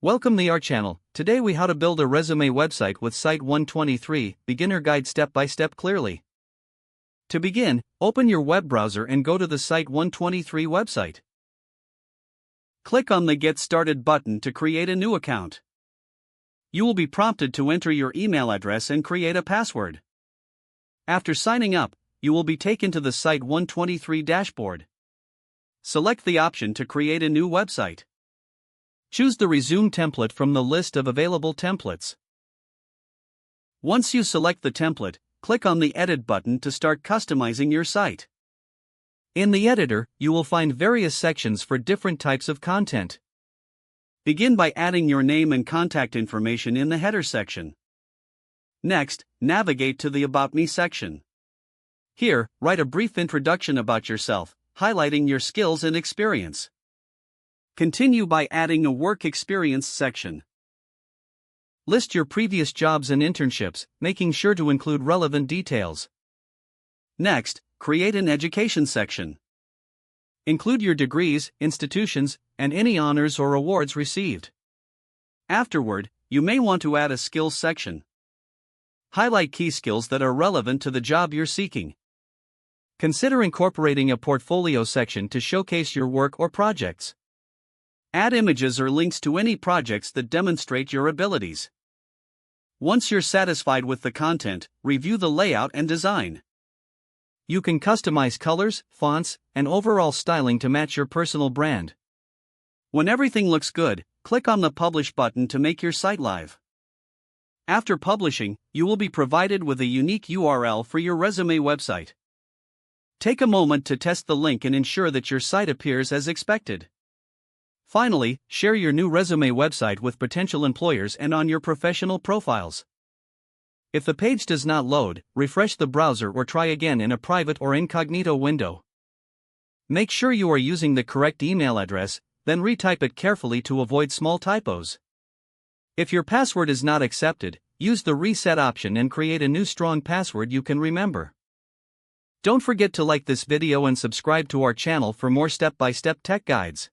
Welcome to our channel. Today we how to build a resume website with Site123, beginner guide step by step clearly. To begin, open your web browser and go to the Site123 website. Click on the Get Started button to create a new account. You will be prompted to enter your email address and create a password. After signing up, you will be taken to the Site123 dashboard. Select the option to create a new website. Choose the Resume template from the list of available templates. Once you select the template, click on the Edit button to start customizing your site. In the editor, you will find various sections for different types of content. Begin by adding your name and contact information in the header section. Next, navigate to the About Me section. Here, write a brief introduction about yourself, highlighting your skills and experience. Continue by adding a work experience section. List your previous jobs and internships, making sure to include relevant details. Next, create an education section. Include your degrees, institutions, and any honors or awards received. Afterward, you may want to add a skills section. Highlight key skills that are relevant to the job you're seeking. Consider incorporating a portfolio section to showcase your work or projects. Add images or links to any projects that demonstrate your abilities. Once you're satisfied with the content, review the layout and design. You can customize colors, fonts, and overall styling to match your personal brand. When everything looks good, click on the Publish button to make your site live. After publishing, you will be provided with a unique URL for your resume website. Take a moment to test the link and ensure that your site appears as expected. Finally, share your new resume website with potential employers and on your professional profiles. If the page does not load, refresh the browser or try again in a private or incognito window. Make sure you are using the correct email address, then retype it carefully to avoid small typos. If your password is not accepted, use the reset option and create a new strong password you can remember. Don't forget to like this video and subscribe to our channel for more step-by-step tech guides.